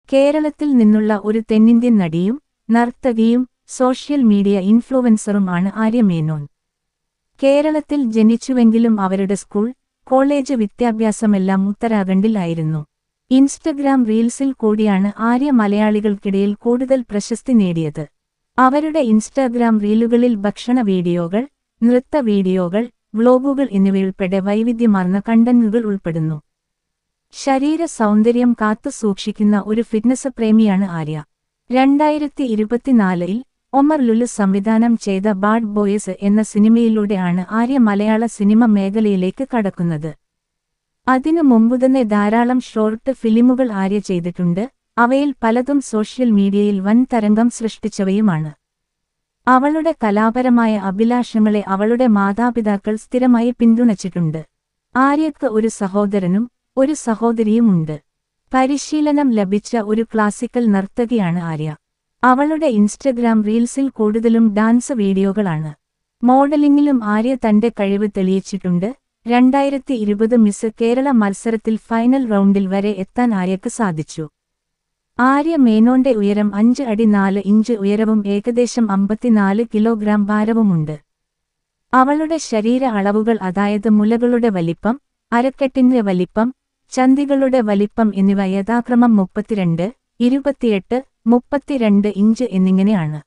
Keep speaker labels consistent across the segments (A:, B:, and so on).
A: കേരളത്തിൽ നിന്നുള്ള ഒരു തെന്നിന്ത്യൻ നടിയും നർത്തകിയും സോഷ്യൽ മീഡിയ ഇൻഫ്ലുവൻസറും ആണ് ആര്യ മേനോൻ. കേരളത്തിൽ ജനിച്ചുവെങ്കിലും അവരുടെ സ്കൂൾ, കോളേജ് വിദ്യാഭ്യാസമെല്ലാം ഉത്തരാഖണ്ഡിൽ ആയിരുന്നു. ഇൻസ്റ്റഗ്രാം റീൽസിൽ കൂടിയാണ് ആര്യ മലയാളികൾക്കിടയിൽ കൂടുതൽ പ്രശസ്തി നേടിയത്. അവരുടെ ഇൻസ്റ്റാഗ്രാം റീലുകളിൽ ഭക്ഷണ വീഡിയോകൾ, നൃത്ത വീഡിയോകൾ, വ്ലോഗുകൾ എന്നിവയുൾപ്പെടെ വൈവിധ്യമാർന്ന കണ്ടന്റുകൾ ഉൾപ്പെടുന്നു. ശരീര സൗന്ദര്യം കാത്തു സൂക്ഷിക്കുന്ന ഒരു ഫിറ്റ്നസ് പ്രേമിയാണ് ആര്യ. 2024-ൽ ഒമർ ലുലു സംവിധാനം ചെയ്ത ബാഡ് ബോയ്സ് എന്ന സിനിമയിലൂടെയാണ് ആര്യ മലയാള സിനിമ മേഖലയിലേക്ക് കടക്കുന്നത്. അതിനു മുമ്പുതന്നെ ധാരാളം ഷോർട്ട് ഫിലിമുകൾ ആര്യ ചെയ്തിട്ടുണ്ട്. അവയിൽ പലതും സോഷ്യൽ മീഡിയയിൽ വൻ തരംഗം സൃഷ്ടിച്ചവയുമാണ്. അവളുടെ കലാപരമായ അഭിലാഷങ്ങളെ അവളുടെ മാതാപിതാക്കൾ സ്ഥിരമായി പിന്തുണച്ചിട്ടുണ്ട്. ആര്യയ്ക്ക് ഒരു സഹോദരനും ഒരു സഹോദരിയുമുണ്ട്. പരിശീലനം ലഭിച്ച ഒരു ക്ലാസിക്കൽ നർത്തകിയാണ് ആര്യ. അവളുടെ ഇൻസ്റ്റഗ്രാം റീൽസിൽ കൂടുതലും ഡാൻസ് വീഡിയോകളാണ്. മോഡലിംഗിലും ആര്യ തന്റെ കഴിവ് തെളിയിച്ചിട്ടുണ്ട്. 2020 മിസ് കേരള മത്സരത്തിൽ ഫൈനൽ റൗണ്ടിൽ വരെ എത്താൻ ആര്യയ്ക്ക് സാധിച്ചു. ആര്യ മേനോന്റെ ഉയരം 5 അടി 4 ഇഞ്ച് ഉയരവും ഏകദേശം 54 കിലോഗ്രാം ഭാരവുമുണ്ട്. അവളുടെ ശരീര അളവുകൾ, അതായത് മുലകളുടെ വലിപ്പം, അരക്കെട്ടിന്റെ വലിപ്പം, ചന്തികളുടെ വലിപ്പം എന്നിവ യഥാക്രമം 32, 28, 32 ഇഞ്ച് എന്നിങ്ങനെയാണ്.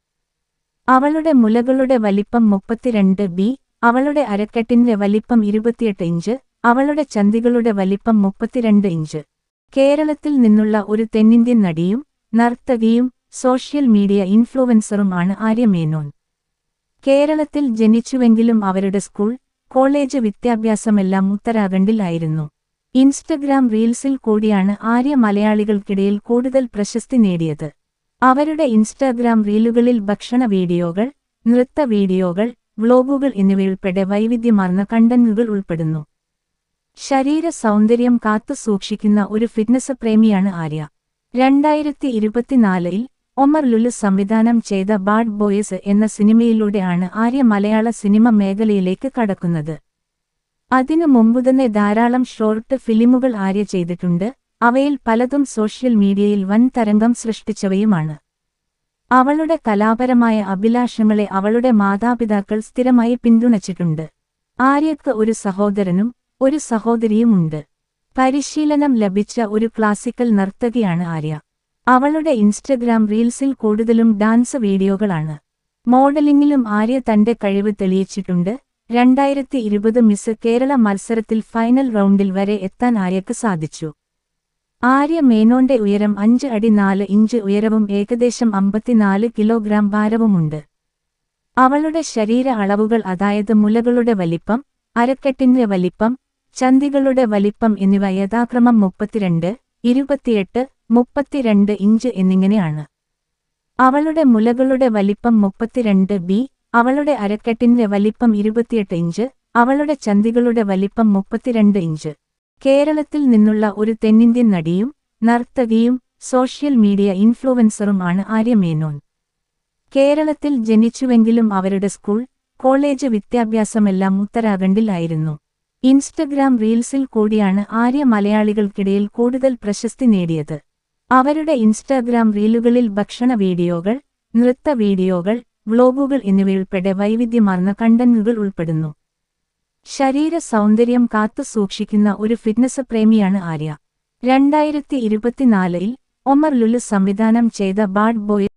A: അവളുടെ മുലകളുടെ വലിപ്പം 32B, അവളുടെ അരക്കെട്ടിന്റെ വലിപ്പം 28 ഇഞ്ച്, അവളുടെ ചന്തികളുടെ വലിപ്പം 32 ഇഞ്ച്. കേരളത്തിൽ നിന്നുള്ള ഒരു തെന്നിന്ത്യൻ നടിയും നർത്തകിയും സോഷ്യൽ മീഡിയ ഇൻഫ്ലുവൻസറും ആണ് ആര്യ മേനോൻ. കേരളത്തിൽ ജനിച്ചുവെങ്കിലും അവരുടെ സ്കൂൾ, കോളേജ് വിദ്യാഭ്യാസമെല്ലാം ഉത്തരാഖണ്ഡിൽ ആയിരുന്നു. ഇൻസ്റ്റഗ്രാം റീൽസിൽ കൂടിയാണ് ആര്യ മലയാളികൾക്കിടയിൽ കൂടുതൽ പ്രശസ്തി നേടിയത്. അവരുടെ ഇൻസ്റ്റാഗ്രാം റീലുകളിൽ ഭക്ഷണ വീഡിയോകൾ, നൃത്ത വീഡിയോകൾ, വ്ലോഗുകൾ എന്നിവയുൾപ്പെടെ വൈവിധ്യമാർന്ന കണ്ടന്റുകൾ ഉൾപ്പെടുന്നു. ശരീര സൗന്ദര്യം കാത്തു സൂക്ഷിക്കുന്ന ഒരു ഫിറ്റ്നസ് പ്രേമിയാണ് ആര്യ. 2024-ൽ ഒമർ ലുലു സംവിധാനം ചെയ്ത ബാഡ് ബോയ്സ് എന്ന സിനിമയിലൂടെയാണ് ആര്യ മലയാള സിനിമ മേഖലയിലേക്ക് കടക്കുന്നത്. അതിനു മുമ്പുതന്നെ ധാരാളം ഷോർട്ട് ഫിലിമുകൾ ആര്യ ചെയ്തിട്ടുണ്ട്. അവയിൽ പലതും സോഷ്യൽ മീഡിയയിൽ വൻ തരംഗം സൃഷ്ടിച്ചവയുമാണ്. അവളുടെ കലാപരമായ അഭിലാഷങ്ങളെ അവളുടെ മാതാപിതാക്കൾ സ്ഥിരമായി പിന്തുണച്ചിട്ടുണ്ട്. ആര്യയ്ക്ക് ഒരു സഹോദരനും ഒരു സഹോദരിയുമുണ്ട്. പരിശീലനം ലഭിച്ച ഒരു ക്ലാസിക്കൽ നർത്തകിയാണ് ആര്യ. അവളുടെ ഇൻസ്റ്റഗ്രാം റീൽസിൽ കൂടുതലും ഡാൻസ് വീഡിയോകളാണ്. മോഡലിംഗിലും ആര്യ തന്റെ കഴിവ് തെളിയിച്ചിട്ടുണ്ട്. 2020 മിസ് കേരള മത്സരത്തിൽ ഫൈനൽ റൗണ്ടിൽ വരെ എത്താൻ ആര്യയ്ക്ക് സാധിച്ചു. ആര്യ മേനോന്റെ ഉയരം 5 അടി 4 ഇഞ്ച് ഉയരവും ഏകദേശം 54 കിലോഗ്രാം ഭാരവുമുണ്ട്. അവളുടെ ശരീര അളവുകൾ, അതായത് മുലകളുടെ വലിപ്പം, അരക്കെട്ടിന്റെ വലിപ്പം, ചന്തികളുടെ വലിപ്പം എന്നിവ യഥാക്രമം 32, 28, 32 ഇഞ്ച് എന്നിങ്ങനെയാണ്. അവളുടെ മുലകളുടെ വലിപ്പം 32B, അവളുടെ അരക്കെട്ടിന്റെ വലിപ്പം 28 ഇഞ്ച്, അവളുടെ ചന്തികളുടെ വലിപ്പം 32 ഇഞ്ച്. കേരളത്തിൽ നിന്നുള്ള ഒരു തെന്നിന്ത്യൻ നടിയും നർത്തകിയും സോഷ്യൽ മീഡിയ ഇൻഫ്ലുവൻസറും ആണ് ആര്യ മേനോൻ. കേരളത്തിൽ ജനിച്ചുവെങ്കിലും അവരുടെ സ്കൂൾ, കോളേജ് വിദ്യാഭ്യാസമെല്ലാം ഉത്തരാഖണ്ഡിൽ ആയിരുന്നു. ഇൻസ്റ്റഗ്രാം റീൽസിൽ കൂടിയാണ് ആര്യ മലയാളികൾക്കിടയിൽ കൂടുതൽ പ്രശസ്തി നേടിയത്. അവരുടെ ഇൻസ്റ്റാഗ്രാം റീലുകളിൽ ഭക്ഷണ വീഡിയോകൾ, നൃത്ത വീഡിയോകൾ, വ്ലോഗുകൾ എന്നിവയുൾപ്പെടെ വൈവിധ്യമാർന്ന കണ്ടന്റുകൾ ഉൾപ്പെടുന്നു. ശരീര സൗന്ദര്യം കാത്തു സൂക്ഷിക്കുന്ന ഒരു ഫിറ്റ്നസ് പ്രേമിയാണ് ആര്യ. 2024-ൽ ഒമർ ലുലു സംവിധാനം ചെയ്ത ബാഡ് ബോയ്സ്